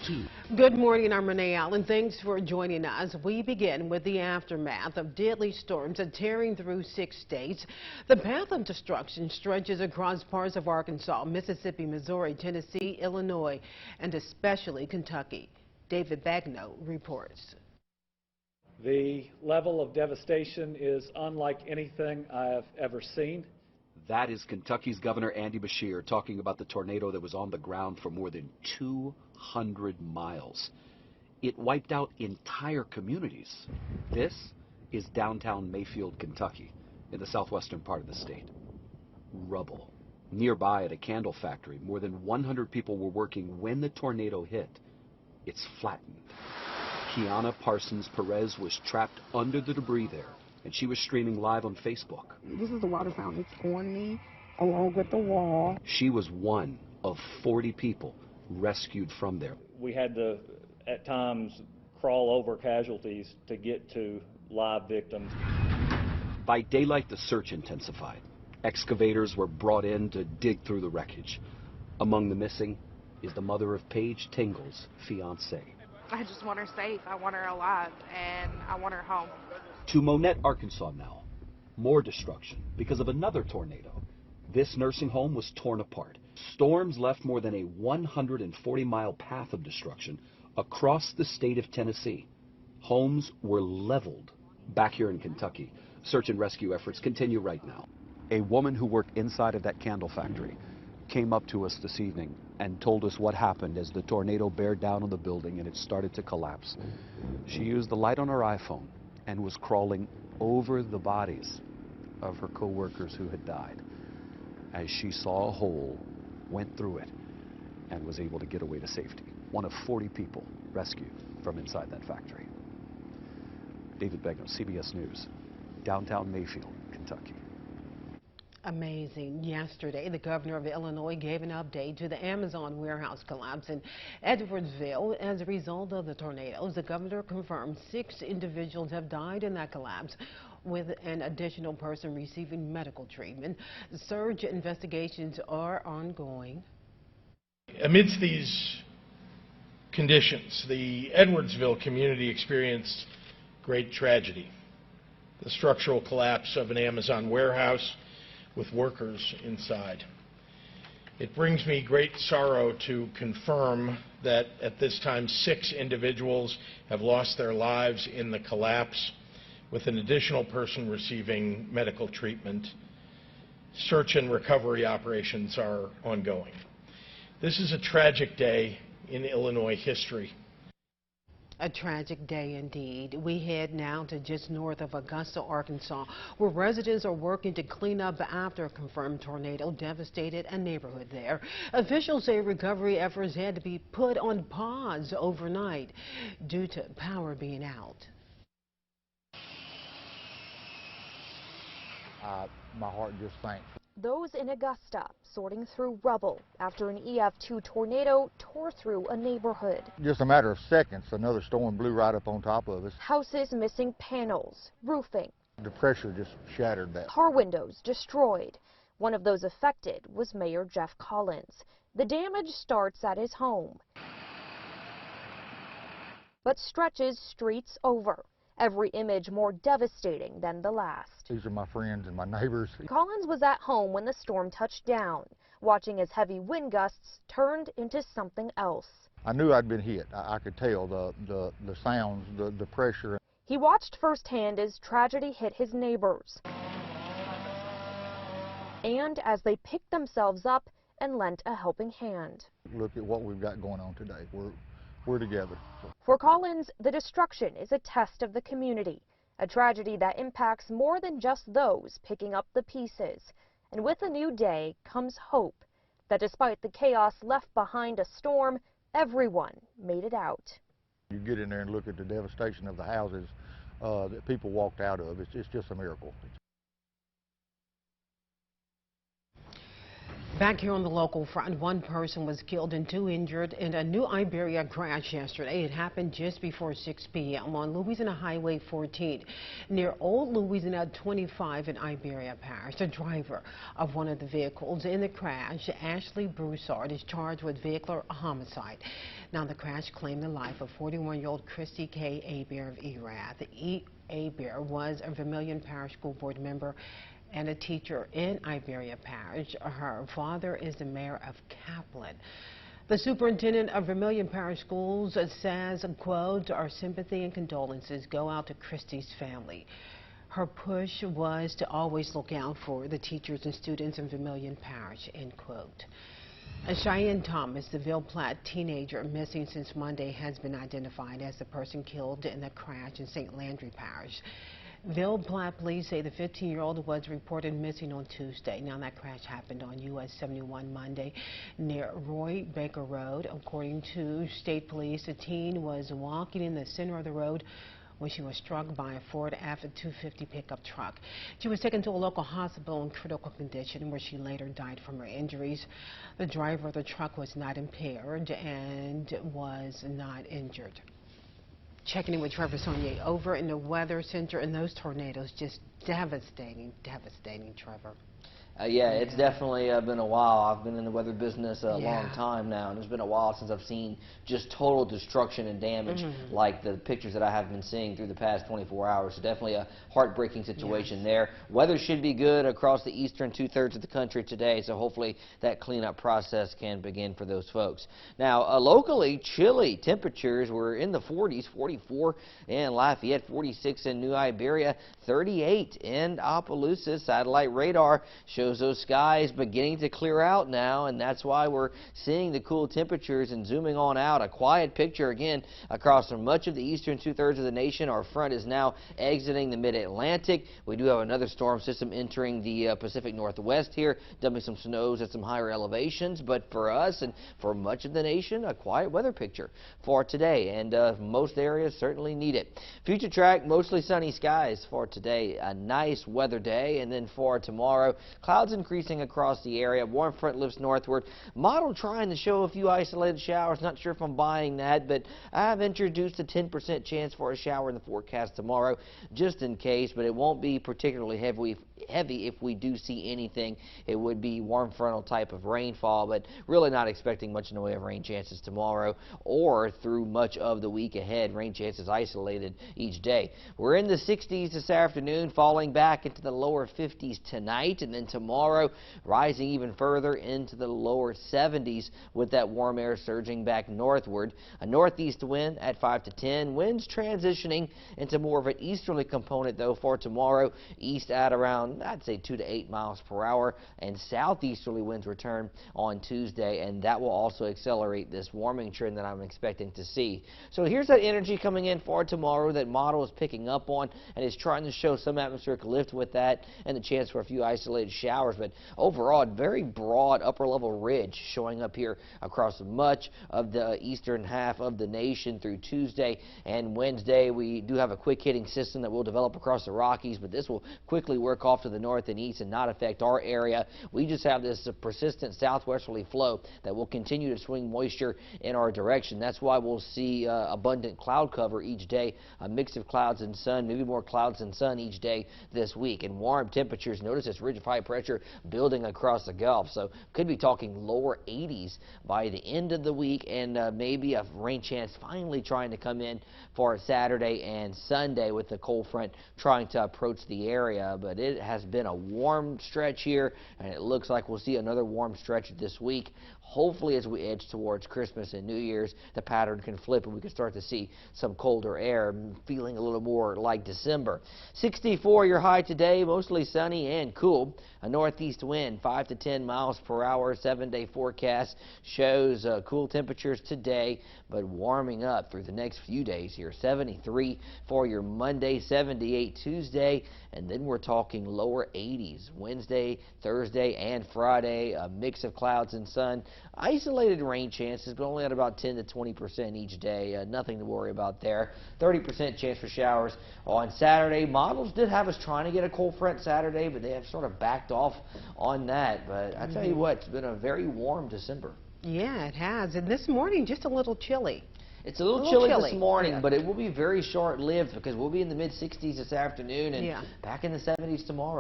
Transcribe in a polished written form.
too. Good morning, I'm Renee Allen. Thanks for joining us. We begin with the aftermath of deadly storms tearing through 6 states. The path of destruction stretches across parts of Arkansas, Mississippi, Missouri, Tennessee, Illinois, and especially Kentucky. David Bagno reports. The level of devastation is unlike anything I have ever seen. That is Kentucky's Governor Andy Beshear talking about the tornado that was on the ground for more than 200 miles. It wiped out entire communities. This is downtown Mayfield, Kentucky, in the southwestern part of the state. Rubble. Nearby at a candle factory, more than 100 people were working when the tornado hit. It's flattened. Kiana Parsons Perez was trapped under the debris there, and she was streaming live on Facebook. This is the water fountain. It's on me, along with the wall. She was one of 40 people rescued from there. We had to, at times, crawl over casualties to get to live victims. By daylight, the search intensified. Excavators were brought in to dig through the wreckage. Among the missing is the mother of Paige Tingle's fiancé. I just want her safe. I want her alive, and I want her home. To Monette, Arkansas now. More destruction because of another tornado. This nursing home was torn apart. Storms left more than a 140-mile path of destruction across the state of Tennessee. Homes were leveled. Back here in Kentucky, search and rescue efforts continue right now. A woman who worked inside of that candle factory came up to us this evening and told us what happened as the tornado bared down on the building and it started to collapse. She used the light on her iPhone and was crawling over the bodies of her co-workers who had died. As she saw a hole, went through it, and was able to get away to safety. One of 40 people rescued from inside that factory. David Begno, CBS News, downtown Mayfield, Kentucky. Amazing. Yesterday, the governor of Illinois gave an update to the Amazon warehouse collapse in Edwardsville. As a result of the tornadoes, the governor confirmed 6 individuals have died in that collapse, with an additional person receiving medical treatment. Surge investigations are ongoing. Amidst these conditions, the Edwardsville community experienced great tragedy. The structural collapse of an Amazon warehouse with workers inside. It brings me great sorrow to confirm that at this time 6 individuals have lost their lives in the collapse, with an additional person receiving medical treatment. Search and recovery operations are ongoing. This is a tragic day in Illinois history. A tragic day indeed. We head now to just north of Augusta, Arkansas, where residents are working to clean up after a confirmed tornado devastated a neighborhood there. Officials say recovery efforts had to be put on pause overnight due to power being out. My heart just sank. Those in Augusta sorting through rubble after an EF2 tornado tore through a neighborhood. Just a matter of seconds, another storm blew right up on top of us. Houses missing panels, roofing. The pressure just shattered that. Car windows destroyed. One of those affected was Mayor Jeff Collins. The damage starts at his home, but stretches streets over. Every image more devastating than the last. These are my friends and my neighbors. Collins was at home when the storm touched down, watching as heavy wind gusts turned into something else. I knew I'd been hit. I could tell the sounds, the pressure. He watched firsthand as tragedy hit his neighbors, and as they picked themselves up and lent a helping hand. Look at what we've got going on today. We're together. For Collins, the destruction is a test of the community, a tragedy that impacts more than just those picking up the pieces. And with a new day comes hope that despite the chaos left behind a storm, everyone made it out. You get in there and look at the devastation of the houses that people walked out of. It's just a miracle. Back here on the local front, one person was killed and 2 injured in a New Iberia crash yesterday. It happened just before 6 p.m. on Louisiana Highway 14 near Old Louisiana 25 in Iberia Parish. The driver of one of the vehicles in the crash, Ashley Broussard, is charged with vehicular homicide. Now, the crash claimed the life of 41-year-old Christy K. Abear of Erath. Abear was a Vermilion Parish School Board member and a teacher in Iberia Parish. Her father is the mayor of Kaplan. The superintendent of Vermilion Parish Schools says, quote, "Our sympathy and condolences go out to Christy's family. Her push was to always look out for the teachers and students in Vermilion Parish," end quote. Cheyenne Thomas, the Ville Platte teenager missing since Monday, has been identified as the person killed in the crash in St. Landry Parish. Ville Platte police say the 15-year-old was reported missing on Tuesday. Now, that crash happened on US 71 Monday near Roy Baker Road. According to state police, the teen was walking in the center of the road when she was struck by a Ford F-250 pickup truck. She was taken to a local hospital in critical condition, where she later died from her injuries. The driver of the truck was not impaired and was not injured. Checking in with Trevor Sonier over in the Weather Center, and those tornadoes just devastating, Trevor. Yeah, it's definitely been a while. I've been in the weather business a long time now, and it's been a while since I've seen just total destruction and damage like the pictures that I have been seeing through the past 24 hours. So definitely a heartbreaking situation there. Weather should be good across the eastern two-thirds of the country today, so hopefully that cleanup process can begin for those folks. Now, locally, chilly temperatures were in the 40s, 44 in Lafayette, 46 in New Iberia, 38 in Opelousas. Satellite radar shows those skies beginning to clear out now, and that's why we're seeing the cool temperatures. And zooming on out, a quiet picture again across much of the eastern two-thirds of the nation. Our front is now exiting the mid-Atlantic. We do have another storm system entering the Pacific Northwest here, dumping some snows at some higher elevations. But for us and for much of the nation, a quiet weather picture for today, and most areas certainly need it. Future track, mostly sunny skies for today. A nice weather day, and then for tomorrow, clouds increasing across the area. Warm front lifts northward. Model trying to show a few isolated showers. Not sure if I'm buying that, but I have introduced a 10% chance for a shower in the forecast tomorrow, just in case, but it won't be particularly heavy if we do see anything. It would be warm frontal type of rainfall, but really not expecting much in the way of rain chances tomorrow or through much of the week ahead. Rain chances isolated each day. We're in the 60s this afternoon, falling back into the lower 50s tonight, and then tomorrow rising even further into the lower 70s with that warm air surging back northward. A northeast wind at 5 to 10. Winds transitioning into more of an easterly component, though, for tomorrow. East at around, I'd say, 2 to 8 miles per hour, and southeasterly winds return on Tuesday, and that will also accelerate this warming trend that I'm expecting to see. So here's that energy coming in for tomorrow that model is picking up on and is trying to show some atmospheric lift with that and the chance for a few isolated showers. But overall, very broad upper level ridge showing up here across much of the eastern half of the nation through Tuesday and Wednesday. We do have a quick hitting system that will develop across the Rockies, but this will quickly work off to the north and east and not affect our area. We just have this persistent southwesterly flow that will continue to swing moisture in our direction. That's why we'll see abundant cloud cover each day, a mix of clouds and sun, maybe more clouds than sun each day this week. And warm temperatures, notice this ridge of high pressure building across the Gulf, so could be talking lower 80s by the end of the week, and maybe a rain chance finally trying to come in for Saturday and Sunday with the cold front trying to approach the area. But it has been a warm stretch here, and it looks like we'll see another warm stretch this week. Hopefully, as we edge towards Christmas and New Year's, the pattern can flip and we can start to see some colder air, feeling a little more like December. 64 your high today, mostly sunny and cool. A northeast wind, 5 to 10 miles per hour. 7-day forecast shows cool temperatures today, but warming up through the next few days here. 73 for your Monday, 78 Tuesday, and then we're talking lower 80s Wednesday, Thursday, and Friday. A mix of clouds and sun. Isolated rain chances, but only at about 10 to 20% each day. Nothing to worry about there. 30% chance for showers on Saturday. Models did have us trying to get a cold front Saturday, but they have sort of backed off off on that. But I tell you what, it's been a very warm December. Yeah, it has. And this morning, just a little chilly. It's a little chilly this morning, but it will be very short-lived because we'll be in the mid-60s this afternoon and back in the 70s tomorrow.